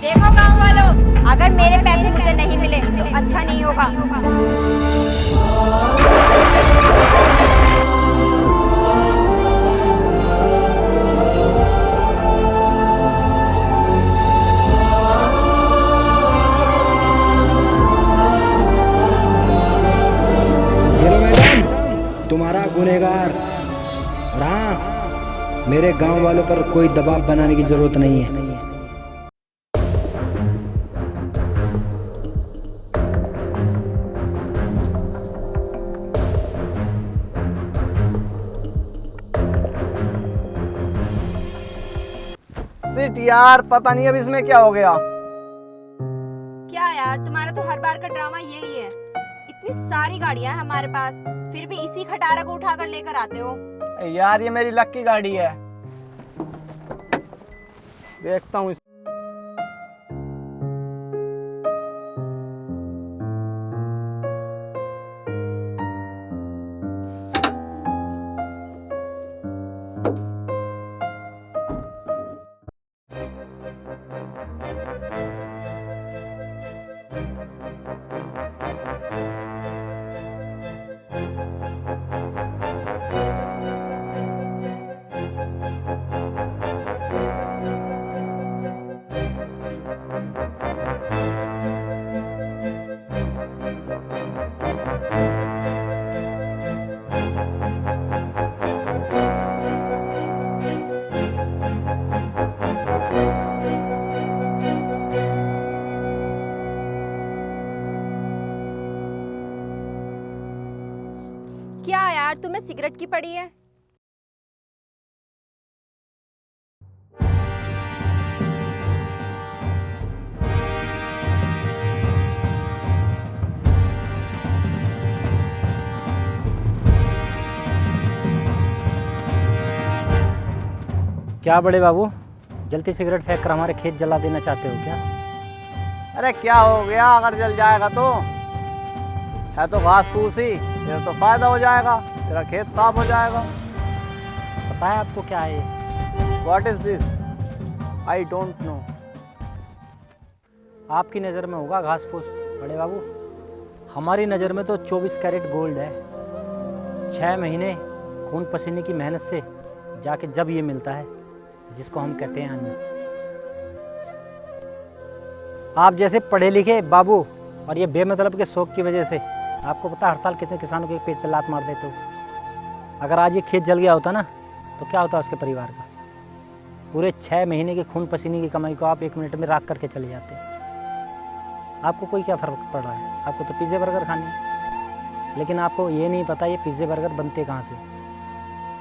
देखो गांव वालों, अगर मेरे पैसे मुझे नहीं मिले तो अच्छा नहीं होगा। ये लो मैडम, तुम्हारा गुनहगार। और हाँ, मेरे गांव वालों पर कोई दबाव बनाने की जरूरत नहीं है। सिट यार, पता नहीं अब इसमें क्या हो गया। क्या यार, तुम्हारा तो हर बार का ड्रामा यही है। इतनी सारी गाड़ियां हैं हमारे पास, फिर भी इसी खटारा को उठाकर लेकर आते हो। यार ये मेरी लक की गाड़ी है, देखता हूँ। क्या यार, तुम्हें सिगरेट की पड़ी है? क्या बड़े बाबू, जल्दी सिगरेट फेंक कर हमारे खेत जला देना चाहते हो क्या? अरे क्या हो गया, अगर जल जाएगा तो है तो घास फूस ही, फिर तो फायदा हो जाएगा, तेरा खेत साफ हो जाएगा। पता है आपको क्या है ये? What is this? I don't know. आपकी नज़र में होगा घास फूस बड़े बाबू, हमारी नज़र में तो 24 कैरेट गोल्ड है। 6 महीने खून पसीने की मेहनत से जाके जब ये मिलता है, जिसको हम कहते हैं अन्न। आप जैसे पढ़े लिखे बाबू और ये बेमतलब के शौक की वजह से, आपको पता हर साल कितने किसानों के पेट पे लात मार देते हो। अगर आज ये खेत जल गया होता ना, तो क्या होता उसके परिवार का? पूरे 6 महीने के खून पसीने की कमाई को आप 1 मिनट में राख करके चले जाते। आपको कोई क्या फ़र्क पड़ रहा है? आपको तो पिज़्ज़े बर्गर खाने हैं, लेकिन आपको ये नहीं पता ये पिज़्ज़े बर्गर बनते कहाँ से।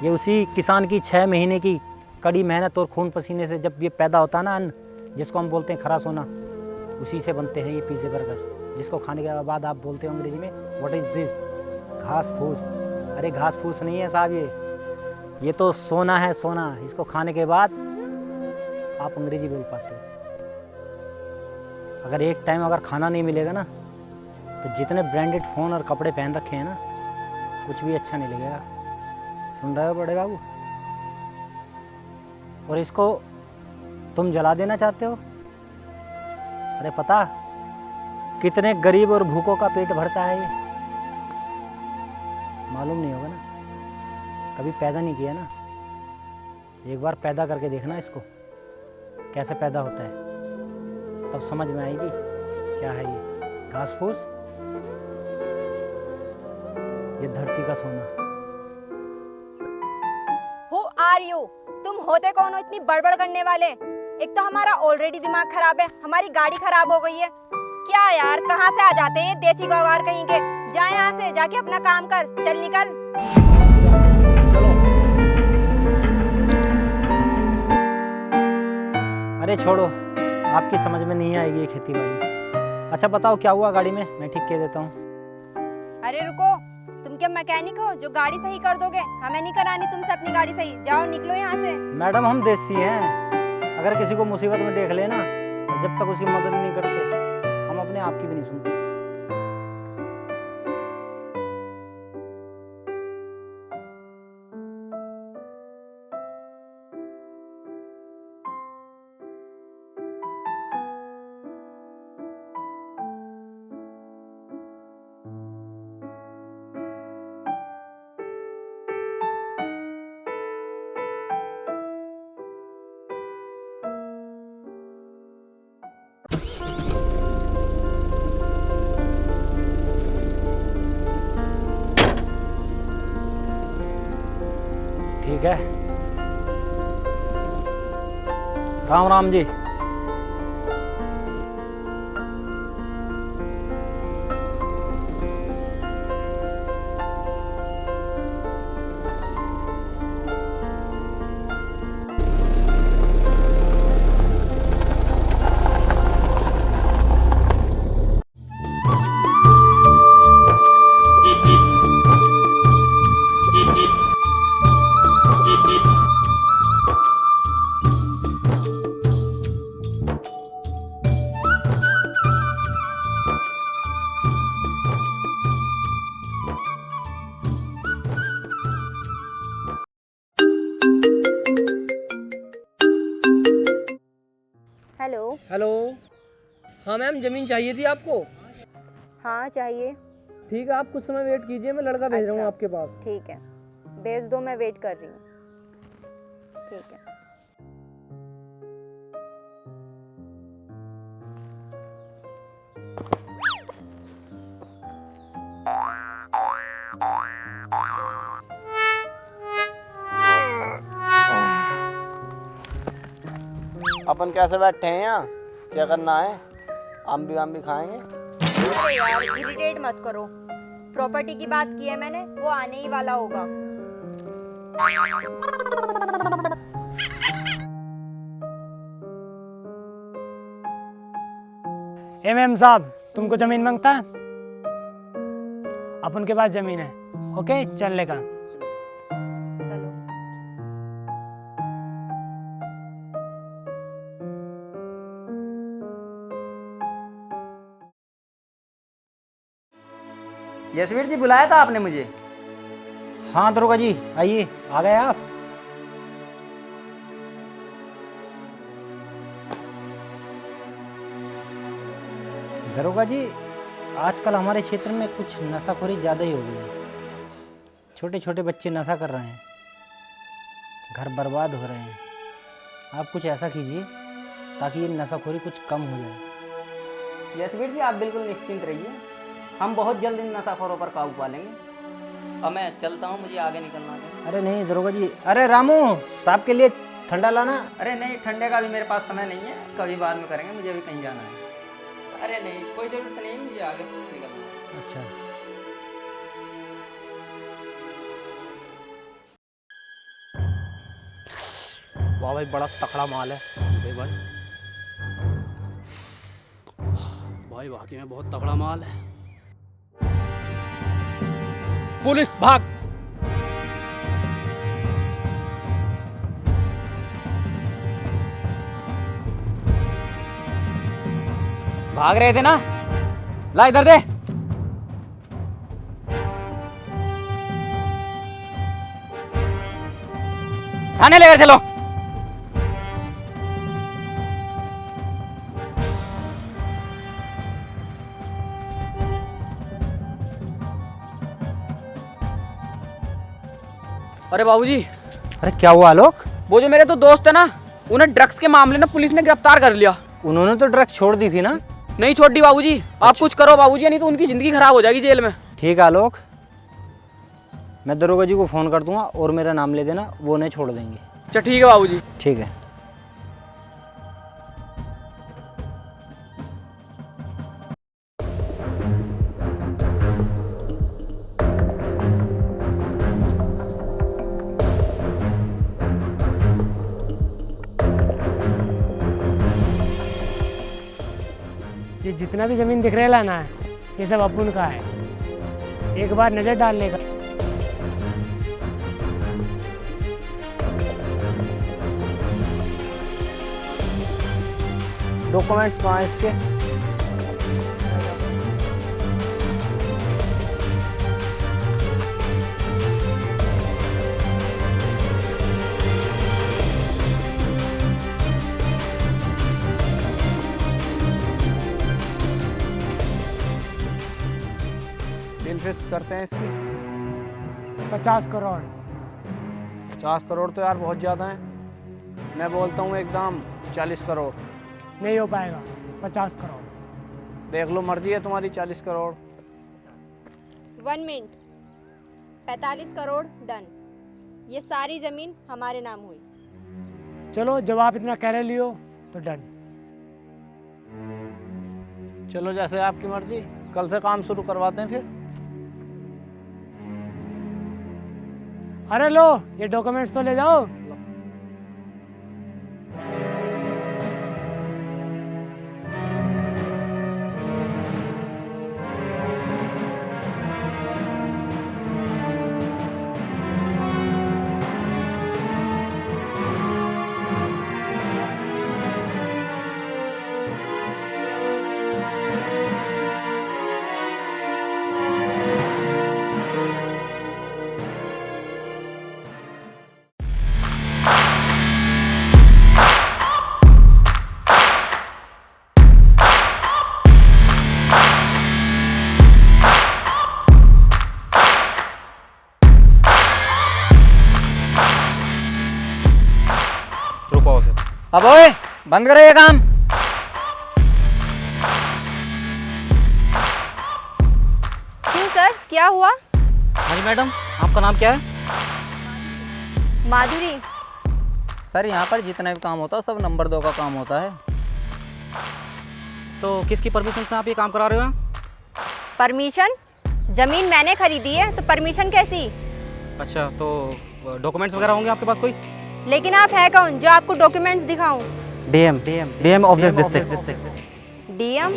ये उसी किसान की 6 महीने की कड़ी मेहनत और खून पसीने से जब ये पैदा होता है ना अन्न, जिसको हम बोलते हैं खरा सोना, उसी से बनते हैं ये पिज़्ज़े बर्गर, जिसको खाने के बाद आप बोलते हो अंग्रेजी में व्हाट इज़ दिस? घास फूस। अरे घास फूस नहीं है साहब, ये तो सोना है, सोना। इसको खाने के बाद आप अंग्रेजी बोल पाते हो। अगर एक टाइम अगर खाना नहीं मिलेगा ना, तो जितने ब्रांडेड फ़ोन और कपड़े पहन रखे हैं ना, कुछ भी अच्छा नहीं लगेगा। सुन रहे हो बड़े बाबू? और इसको तुम जला देना चाहते हो। अरे पता कितने गरीब और भूखों का पेट भरता है ये? मालूम नहीं होगा ना, कभी पैदा नहीं किया ना। एक बार पैदा करके देखना इसको, कैसे पैदा होता है, तब समझ में आएगी क्या है ये घास फूस, ये धरती का सोना। Who are you? तुम होते कौन हो इतनी बड़बड़ करने वाले? एक तो हमारा ऑलरेडी दिमाग खराब है, हमारी गाड़ी खराब हो गई है। क्या यार, कहाँ से आ जाते हैं ये देसी गवार कहीं के? जा यहाँ से, जाके अपना काम कर, चल निकल। चलो। अरे छोड़ो, आपकी समझ में नहीं आएगी ये खेती बाड़ी। अच्छा बताओ क्या हुआ गाड़ी में, मैं ठीक कह देता हूँ। अरे रुको, तुम क्या मैकेनिक हो जो गाड़ी सही कर दोगे? हमें नहीं करानी तुमसे अपनी गाड़ी सही, जाओ निकलो यहाँ से। मैडम हम देसी हैं, अगर किसी को मुसीबत में देख लेना, तो जब तक उसकी मदद नहीं करते, हम अपने आप की भी नहीं सुनते। राम राम जी। हेलो। हेलो। हाँ मैम, ज़मीन चाहिए थी आपको? हाँ चाहिए। ठीक है, आप कुछ समय वेट कीजिए, मैं लड़का भेज रहा हूँ आपके पास। ठीक है, भेज दो, मैं वेट कर रही हूँ। ठीक है। अपन कैसे बैठे हैं यहाँ? क्या करना है? आम भी खाएंगे? अरे यार इरिटेट मत करो, प्रॉपर्टी की बात की है मैंने, वो आने ही वाला होगा। एमएम साहब, तुमको ज़मीन मांगता है? अपन के पास ज़मीन है। ओके, चलने का। चलो। यशवीर जी, बुलाया था आपने मुझे? हाँ दरोगा जी, आइए। आ गए आप? दरोगा जी, आजकल हमारे क्षेत्र में कुछ नशाखोरी ज़्यादा ही हो गई है। छोटे छोटे बच्चे नशा कर रहे हैं, घर बर्बाद हो रहे हैं। आप कुछ ऐसा कीजिए ताकि ये नशाखोरी कुछ कम हो जाए। यशवीर जी, आप बिल्कुल निश्चिंत रहिए, हम बहुत जल्द इन नशाखोरों पर काबू पा लेंगे। अब मैं चलता हूँ, मुझे आगे निकलना है। अरे नहीं दरोगा जी, अरे रामू साहब के लिए ठंडा लाना। अरे नहीं, ठंडे का भी मेरे पास समय नहीं है, कभी बाद में करेंगे, मुझे अभी कहीं जाना है। अरे नहीं, कोई ज़रूरत नहीं, मुझे आगे निकलना है। अच्छा। वाह भाई, बड़ा तकड़ा माल है। अरे भाई, भाई वाकई में बहुत तगड़ा माल है। पुलिस भाग! भाग रहे थे ना, ला इधर दे। थाने लेकर चलो। अरे बाबूजी, अरे क्या हुआ आलोक? वो जो मेरे तो दोस्त है ना, उन्हें ड्रग्स के मामले में पुलिस ने गिरफ्तार कर लिया। उन्होंने तो ड्रग्स छोड़ दी थी ना? नहीं छोड़ दी बाबूजी। आप कुछ करो बाबूजी, नहीं तो उनकी जिंदगी खराब हो जाएगी जेल में। ठीक है आलोक, मैं दरोगा जी को फ़ोन कर दूंगा और मेरा नाम ले देना, वो उन्हें छोड़ देंगे। अच्छा ठीक है बाबूजी। ठीक है। ये जितना भी ज़मीन दिख रहा है ना, ये सब अपन का है। एक बार नज़र डालने का। डॉक्यूमेंट्स कहाँ हैं इसके? डील फिक्स करते हैं इसकी। 50 करोड़। 50 करोड़ तो यार बहुत ज़्यादा है। मैं बोलता हूँ एकदम 40 करोड़। नहीं हो पाएगा। 50 करोड़। देख लो, मर्जी है तुम्हारी। 40 करोड़। 1 मिनट। 45 करोड़ डन। ये सारी जमीन हमारे नाम हुई। चलो, जब आप इतना कह रहे लियो तो डन। चलो जैसे आपकी मर्जी, कल से काम शुरू करवाते हैं फिर। अरे लो, ये डॉक्यूमेंट्स तो ले जाओ। अब ओए बंद करो ये काम। क्यों सर, क्या हुआ? हाँ जी मैडम, आपका नाम क्या है? माधुरी। सर यहाँ पर जितना भी काम होता है सब नंबर 2 का काम होता है। तो किसकी परमिशन से आप ये काम करा रहे हो? परमिशन? जमीन मैंने खरीदी है तो परमिशन कैसी? अच्छा, तो डॉक्यूमेंट्स वगैरह होंगे आपके पास कोई? लेकिन आप है कौन जो आपको डॉक्यूमेंट्स दिखाऊं? DM of this district. DM?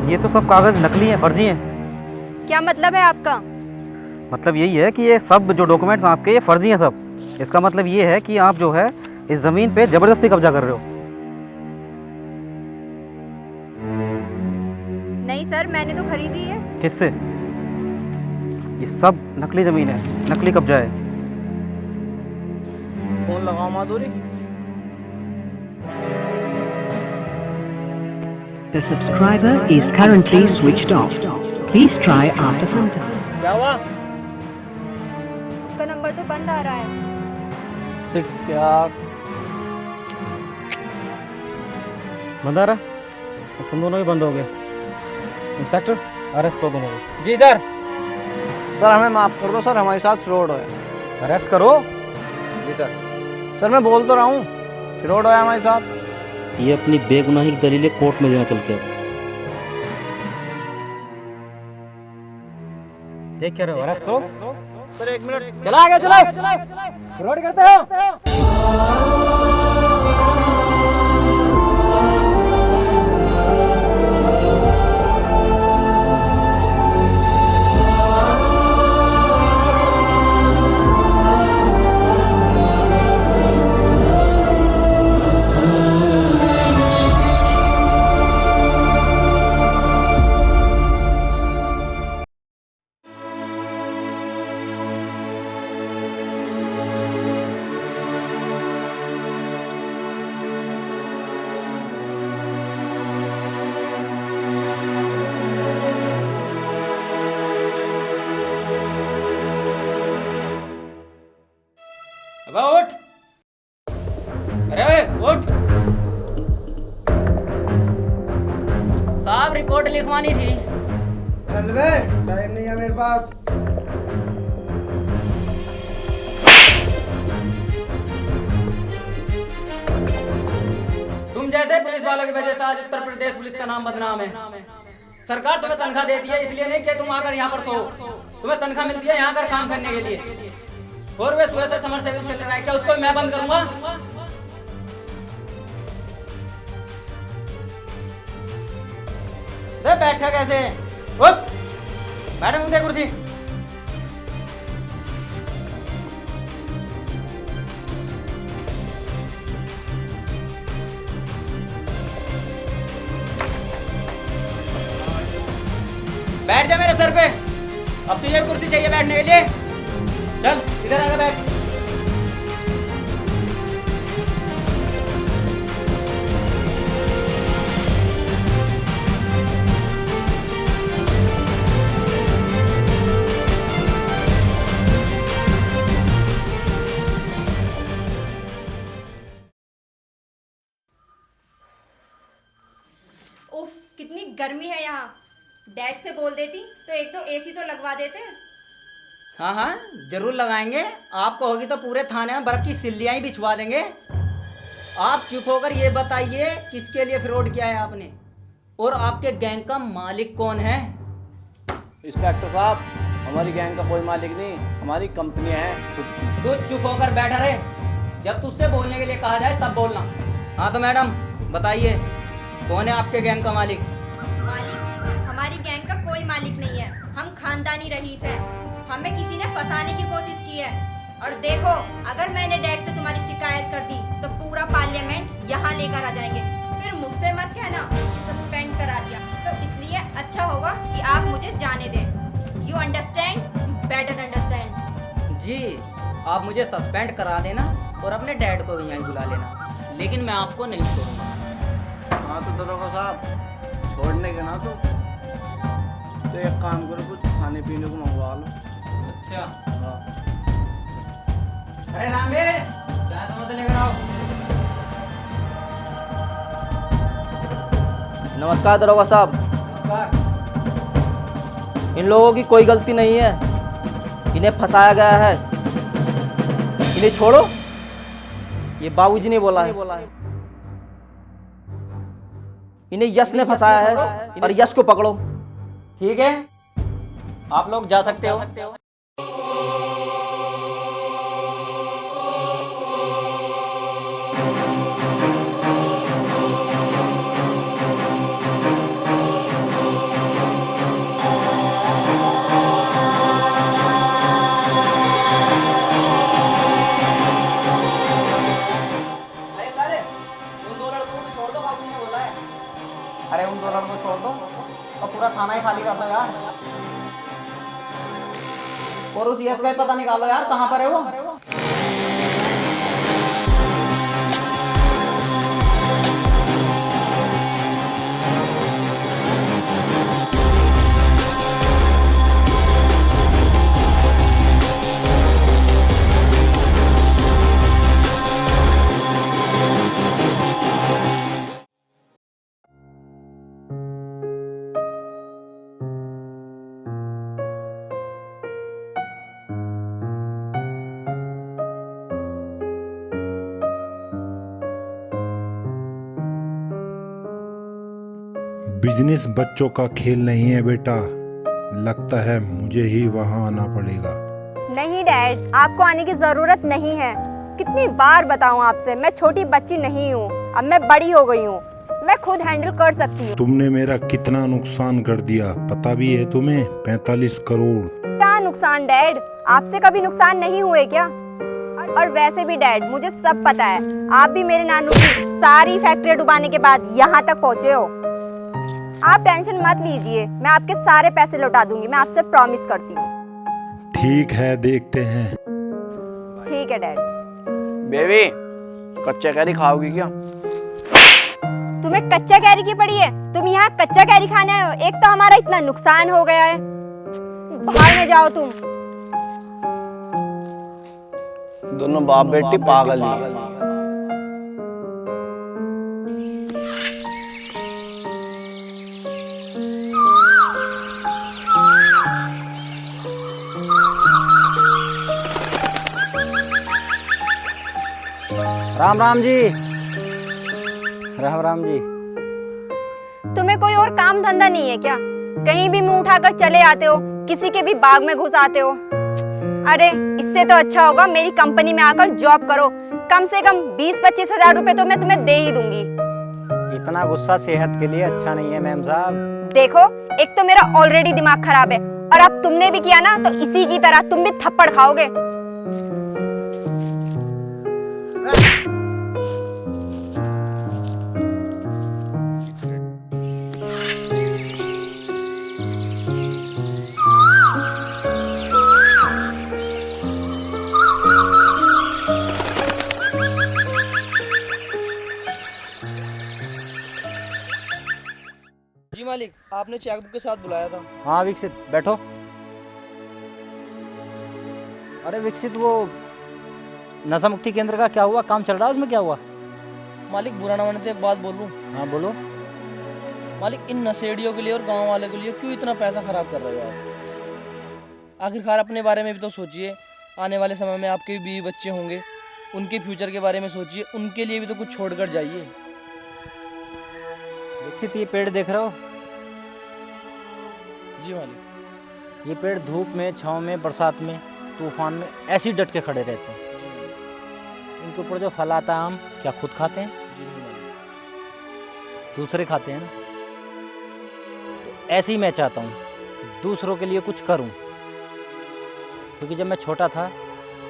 ये तो सब कागज़ नकली हैं, फर्जी हैं। क्या मतलब है आपका? मतलब यही है कि ये सब जो डॉक्यूमेंट्स आपके ये फर्जी हैं सब। इसका मतलब ये है कि आप जो है इस ज़मीन पे ज़बरदस्ती कब्जा कर रहे हो। नहीं सर, मैंने तो खरीदी है। किससे? ये सब नकली ज़मीन है, नकली कब्जा है। फोन लगाओ माधुरी। The subscriber is currently switched off. Please try after some time. क्या हुआ? उसका नंबर तो बंद आ रहा है। सिट यार। बंद आ रहा? तो तुम दोनों भी बंद हो गए। इंस्पेक्टर, अरेस्ट करो दोनों को। जी सर। सर हमें माफ़ कर दो सर, हमारे साथ फ्रॉड है। अरेस्ट करो। जी सर। सर मैं बोल तो रहा हूँ, फ्रॉड है हमारे साथ। ये अपनी बेगुनाही की दलीलें कोर्ट में देना चल के। देख क्या रहे हो? अरेस्ट करो। Sir 1 minute. चलो आगे चलो। रोड करते हो। अब उठ। अरे उठ। साहब रिपोर्ट लिखवानी थी। चल बे, टाइम नहीं है मेरे पास। तुम जैसे पुलिस वालों की वजह से आज उत्तर प्रदेश पुलिस का नाम बदनाम है। सरकार तुम्हें तनख्वाह देती है इसलिए नहीं कि तुम आकर यहाँ पर सो। तुम्हें तनख्वाह मिलती है यहाँ कर काम करने के लिए। और वे सुबह से समर सेविंग चल रहा है, क्या उसको मैं बंद करूंगा? अरे बैठा कैसे? उठ, बैठे मुझे कुर्सी। बैठ जा मेरे सर पे। अब तुझे भी कुर्सी चाहिए बैठने के लिए? चल इधर आकर बैठ। इतनी गर्मी है यहाँ, डैड से बोल देती तो एक दो एसी तो लगवा देते। हाँ हाँ जरूर लगाएंगे, आपको होगी तो पूरे थाने में बर्फ की सिल्लियाँ ही बिछवा देंगे। आप चुप होकर ये बताइए किसके लिए फ्रॉड किया है आपने, और आपके गैंग का मालिक कौन है? इंस्पेक्टर साहब, हमारी गैंग का कोई मालिक नहीं, हमारी कंपनी है खुद की। तू चुप होकर बैठा रहे, जब तुझसे बोलने के लिए कहा जाए तब बोलना। हाँ तो मैडम बताइए, कौन है आपके गैंग का मालिक? मालिक? हमारी गैंग का कोई मालिक नहीं है, हम खानदानी रईस हैं। हमें किसी ने फंसाने की कोशिश की है, और देखो अगर मैंने डैड से तुम्हारी शिकायत कर दी तो पूरा पार्लियामेंट यहाँ लेकर आ जाएंगे। फिर मुझसे मत कहना सस्पेंड करा दिया, तो इसलिए अच्छा होगा कि आप मुझे जाने दें। You understand? You better understand. जी आप मुझे सस्पेंड करा देना और अपने डैड को भी यहीं बुला लेना, लेकिन मैं आपको नहीं छोड़ूंगा। हाँ तो दरोगा साहब, छोड़ने के ना तो एक काम करो, कुछ खाने पीने को मंगवा लो। अच्छा हाँ। अरे रामवीर, क्या समोसे लेकर आओ। नमस्कार दरोगा साहब। नमस्कार। इन लोगों की कोई गलती नहीं है, इन्हें फंसाया गया है, इन्हें छोड़ो। ये बाबूजी ने बोला है, इन्हें यश ने फंसाया है, और यश को पकड़ो। ठीक है, आप लोग जा सकते हो। अरे उन दो लड़कों को छोड़ दो और पूरा थाना ही खाली कर दो यार। और उस यश का ही पता निकालो यार, कहाँ पर है वो। बिजनेस बच्चों का खेल नहीं है बेटा, लगता है मुझे ही वहाँ आना पड़ेगा। नहीं डैड, आपको आने की जरूरत नहीं है। कितनी बार बताऊं आपसे, मैं छोटी बच्ची नहीं हूँ, अब मैं बड़ी हो गई हूँ, मैं खुद हैंडल कर सकती हूँ। तुमने मेरा कितना नुकसान कर दिया पता भी है तुम्हें? 45 करोड़। क्या नुकसान डैड? आपसे कभी नुकसान नहीं हुए क्या? और वैसे भी डैड, मुझे सब पता है, आप भी मेरे नानू की सारी फैक्ट्री डुबाने के बाद यहाँ तक पहुँचे हो। आप टेंशन मत लीजिए, मैं आपके सारे पैसे लौटा दूंगी, मैं आपसे प्रॉमिस करती हूँ। ठीक है, देखते हैं। ठीक है डैड। बेबी, कच्चा कैरी खाओगी क्या? तुम्हें कच्चा कैरी की पड़ी है? तुम यहाँ कच्चा कैरी खाने आए हो? एक तो हमारा इतना नुकसान हो गया है, बाहर में जाओ तुम। दोनों बाप बेटी पागल ही। राम राम जी। राम राम जी। तुम्हें कोई और काम धंधा नहीं है क्या? कहीं भी मुंह उठाकर चले आते हो, किसी के भी बाग में घुस आते हो। अरे इससे तो अच्छा होगा मेरी कंपनी में आकर जॉब करो, कम से कम 20-25 हजार रुपए तो मैं तुम्हें दे ही दूंगी। इतना गुस्सा सेहत के लिए अच्छा नहीं है मैम साहब। देखो, एक तो मेरा ऑलरेडी दिमाग खराब है, और अब तुमने भी किया ना तो इसी की तरह तुम भी थप्पड़ खाओगे। जी मालिक, आपने चेकबुक के साथ बुलाया था। हाँ विकसित, बैठो। अरे विकसित, वो नशा मुक्ति केंद्र का क्या हुआ? काम चल रहा है उसमें? क्या हुआ? मालिक बुरा ना माने तो एक बात बोलूं? हाँ बोलो। मालिक इन नशेड़ियों के लिए और गांव वालों के लिए क्यों इतना पैसा खराब कर रहे हो आप? आखिरकार अपने बारे में भी तो सोचिए। आने वाले समय में आपके भी बीवी बच्चे होंगे, उनके फ्यूचर के बारे में सोचिए। उनके लिए भी तो कुछ छोड़कर जाइए। विकसित ये पेड़ देख रहे हो? जी मालिक। ये पेड़ धूप में, छाँव में, बरसात में, तूफान में ऐसे ही डट के खड़े रहते हैं। जी मालिक। इनके ऊपर जो फल आता है आम, क्या खुद खाते हैं? जी नहीं मालिक। दूसरे खाते हैं ना। तो ऐसे ही मैं चाहता हूँ दूसरों के लिए कुछ करूँ, क्योंकि जब मैं छोटा था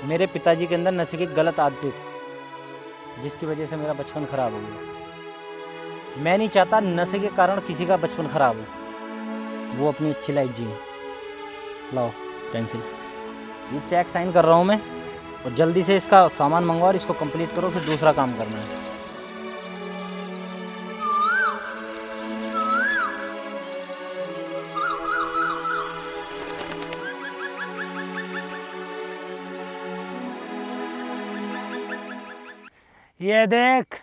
मेरे पिताजी के अंदर नशे की गलत आदतें थी, जिसकी वजह से मेरा बचपन खराब हो गया। मैं नहीं चाहता नशे के कारण किसी का बचपन खराब हो, वो अपनी अच्छी लाइफ जिए। लाओ पेंसिल, ये चेक साइन कर रहा हूँ मैं, और जल्दी से इसका सामान मंगवाओ और इसको कंप्लीट करो, फिर दूसरा काम करना है। ये देख,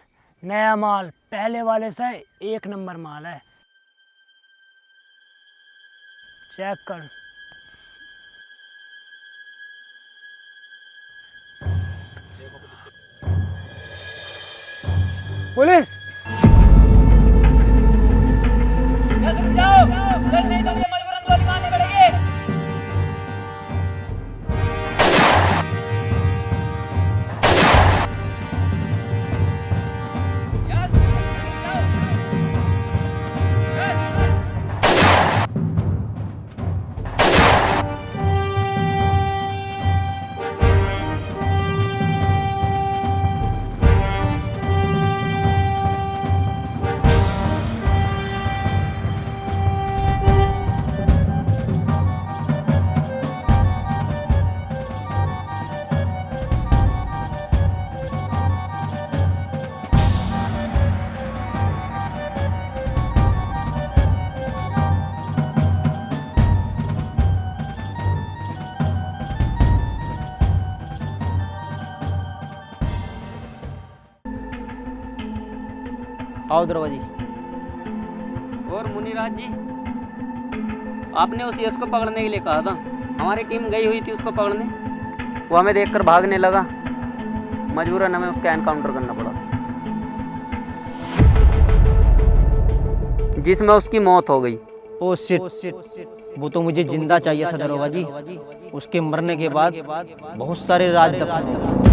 नया माल पहले वाले से 1 नंबर माल है, चेक कर। पुलिस! आओ दरवाजी। और मुनिराज जी, आपने उस यश को पकड़ने के लिए कहा था, हमारी टीम गई हुई थी उसको पकड़ने, वो हमें देखकर भागने लगा, मजबूरन हमें उसका एनकाउंटर करना पड़ा, जिसमें उसकी मौत हो गई। ओ शिट, वो तो मुझे जिंदा चाहिए था दरोगा जी। उसके मरने के बाद बहुत सारे राज दफन हो गए।